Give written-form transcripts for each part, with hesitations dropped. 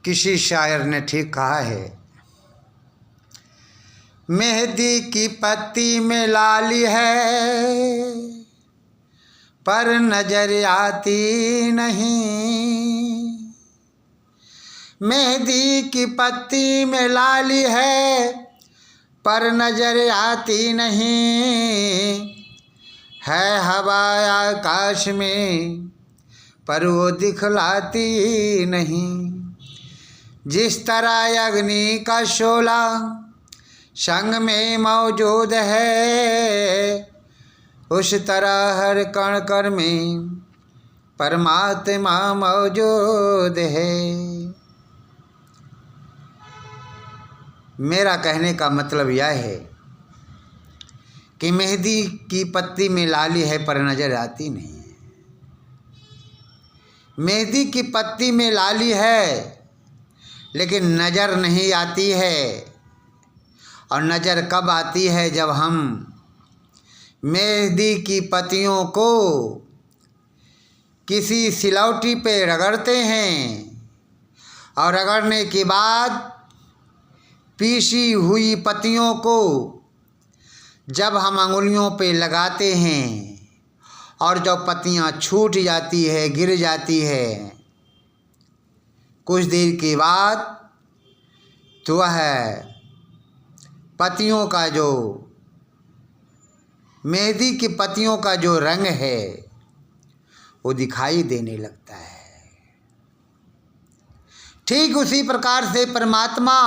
किसी शायर ने ठीक कहा है, मेहंदी की पत्ती में लाली है पर नजर आती नहीं। मेहंदी की पत्ती में लाली है पर नजर आती नहीं। है हवा आकाश में पर वो दिखलाती नहीं। जिस तरह अग्नि का शोला संग में मौजूद है, उस तरह हर कण कण में परमात्मा मौजूद है। मेरा कहने का मतलब यह है कि मेहंदी की पत्ती में लाली है पर नजर आती नहीं। मेहंदी की पत्ती में लाली है लेकिन नज़र नहीं आती है। और नज़र कब आती है? जब हम मेहंदी की पत्तियों को किसी सिलौटी पे रगड़ते हैं और रगड़ने के बाद पीसी हुई पत्तियों को जब हम अंगुलियों पे लगाते हैं और जब पत्तियां छूट जाती है, गिर जाती है, कुछ देर के बाद तो वह पत्तियों का जो मेहंदी की पत्तियों का जो रंग है वो दिखाई देने लगता है। ठीक उसी प्रकार से परमात्मा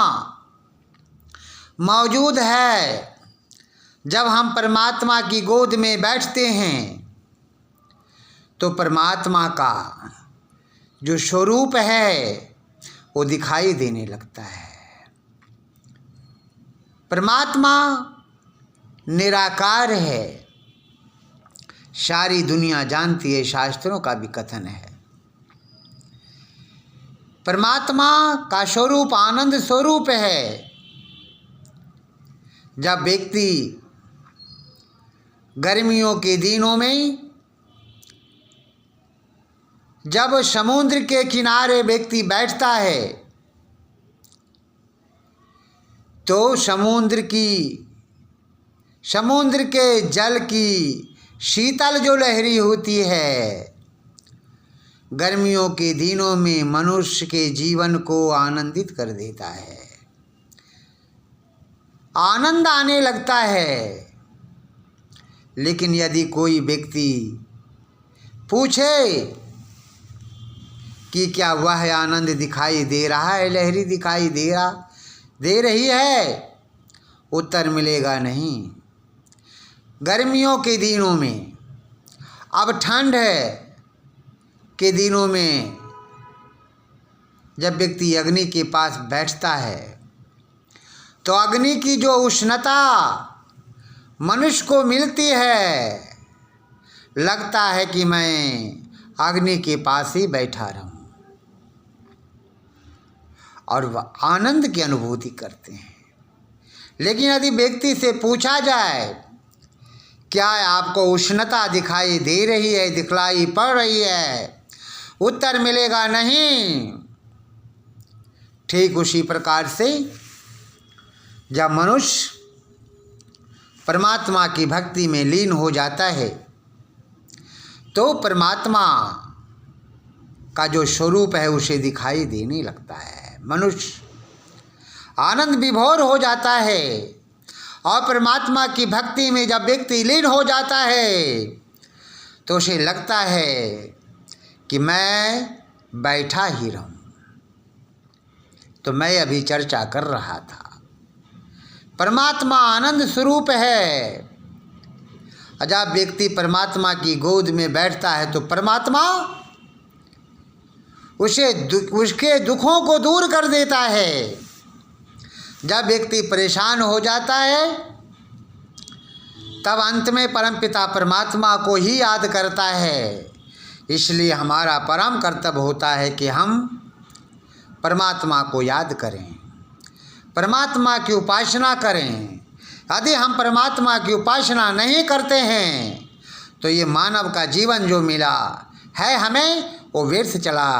मौजूद है। जब हम परमात्मा की गोद में बैठते हैं तो परमात्मा का जो स्वरूप है वो दिखाई देने लगता है। परमात्मा निराकार है, सारी दुनिया जानती है, शास्त्रों का भी कथन है। परमात्मा का स्वरूप आनंद स्वरूप है। जब व्यक्ति गर्मियों के दिनों में जब समुद्र के किनारे व्यक्ति बैठता है तो समुद्र के जल की शीतल जो लहरी होती है, गर्मियों के दिनों में मनुष्य के जीवन को आनंदित कर देता है, आनंद आने लगता है। लेकिन यदि कोई व्यक्ति पूछे कि क्या वह आनंद दिखाई दे रहा है, लहरी दिखाई दे रही है, उत्तर मिलेगा नहीं। गर्मियों के दिनों में, अब ठंड के दिनों में जब व्यक्ति अग्नि के पास बैठता है तो अग्नि की जो उष्णता मनुष्य को मिलती है, लगता है कि मैं अग्नि के पास ही बैठा रहूं और वह आनंद की अनुभूति करते हैं। लेकिन यदि व्यक्ति से पूछा जाए क्या आपको उष्णता दिखाई दे रही है, दिखलाई पड़ रही है, उत्तर मिलेगा नहीं। ठीक उसी प्रकार से जब मनुष्य परमात्मा की भक्ति में लीन हो जाता है तो परमात्मा का जो स्वरूप है उसे दिखाई देने लगता है। मनुष्य आनंद विभोर हो जाता है और परमात्मा की भक्ति में जब व्यक्ति लीन हो जाता है तो उसे लगता है कि मैं बैठा ही रहूं। तो मैं अभी चर्चा कर रहा था, परमात्मा आनंद स्वरूप है। जब व्यक्ति परमात्मा की गोद में बैठता है तो परमात्मा उसके दुखों को दूर कर देता है। जब व्यक्ति परेशान हो जाता है तब अंत में परमपिता परमात्मा को ही याद करता है। इसलिए हमारा परम कर्तव्य होता है कि हम परमात्मा को याद करें, परमात्मा की उपासना करें। यदि हम परमात्मा की उपासना नहीं करते हैं तो ये मानव का जीवन जो मिला है हमें वो व्यर्थ चला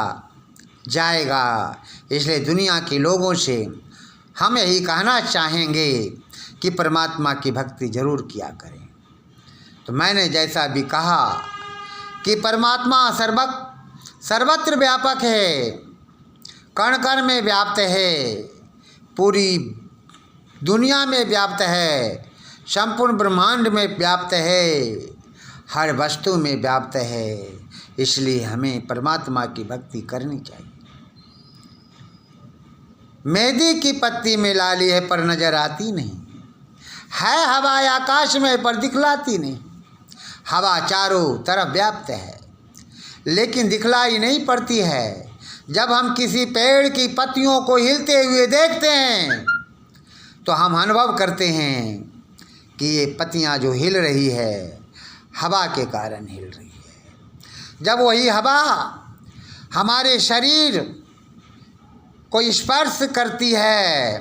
जाएगा। इसलिए दुनिया के लोगों से हम यही कहना चाहेंगे कि परमात्मा की भक्ति जरूर किया करें। तो मैंने जैसा भी कहा कि परमात्मा सर्वत्र व्यापक है, कण कण में व्याप्त है, पूरी दुनिया में व्याप्त है, संपूर्ण ब्रह्मांड में व्याप्त है, हर वस्तु में व्याप्त है। इसलिए हमें परमात्मा की भक्ति करनी चाहिए। मेहंदी की पत्ती में लाली है पर नजर आती नहीं, है हवा आकाश में पर दिखलाती नहीं। हवा चारों तरफ व्याप्त है लेकिन दिखलाई नहीं पड़ती है। जब हम किसी पेड़ की पत्तियों को हिलते हुए देखते हैं तो हम अनुभव करते हैं कि ये पत्तियां जो हिल रही है हवा के कारण हिल रही है। जब वही हवा हमारे शरीर को स्पर्श करती है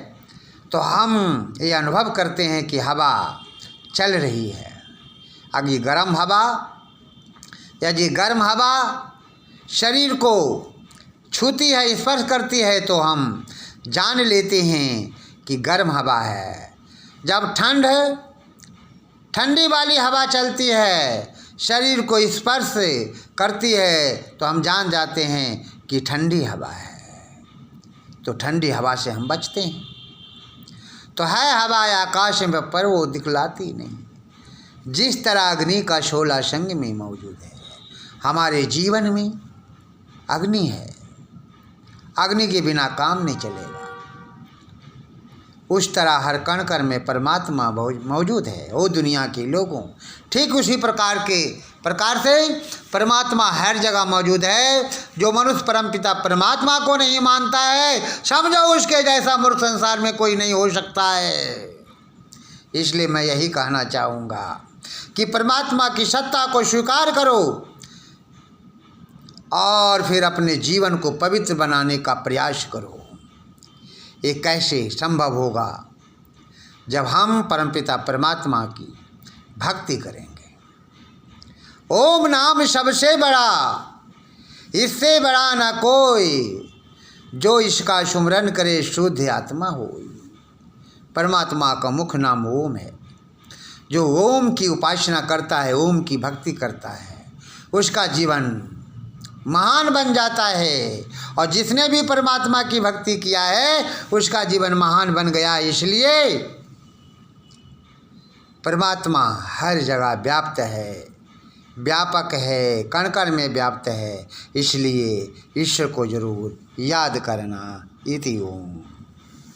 तो हम ये अनुभव करते हैं कि हवा चल रही है। अगर ये गर्म हवा या जी गर्म हवा शरीर को छूती है, स्पर्श करती है तो हम जान लेते हैं कि गर्म हवा है। जब ठंडी वाली हवा चलती है, शरीर को स्पर्श करती है तो हम जान जाते हैं कि ठंडी हवा है। तो ठंडी हवा से हम बचते हैं। तो है हवा आकाश में पर वो दिखलाती नहीं। जिस तरह अग्नि का शोला संग में मौजूद है, हमारे जीवन में अग्नि है, अग्नि के बिना काम नहीं चलेगा। उस तरह हर कण कण में परमात्मा मौजूद है। वो दुनिया के लोगों ठीक उसी प्रकार से परमात्मा हर जगह मौजूद है। जो मनुष्य परमपिता परमात्मा को नहीं मानता है, समझो उसके जैसा मूर्ख संसार में कोई नहीं हो सकता है। इसलिए मैं यही कहना चाहूँगा कि परमात्मा की सत्ता को स्वीकार करो और फिर अपने जीवन को पवित्र बनाने का प्रयास करो। ये कैसे संभव होगा? जब हम परमपिता परमात्मा की भक्ति करेंगे। ओम नाम सबसे बड़ा, इससे बड़ा न कोई, जो इसका सुमरन करे शुद्ध आत्मा होई। परमात्मा का मुख नाम ओम है। जो ओम की उपासना करता है, ओम की भक्ति करता है, उसका जीवन महान बन जाता है। और जिसने भी परमात्मा की भक्ति किया है उसका जीवन महान बन गया। इसलिए परमात्मा हर जगह व्याप्त है, व्यापक है, कण कण में व्याप्त है। इसलिए ईश्वर को जरूर याद करना। इति ओम।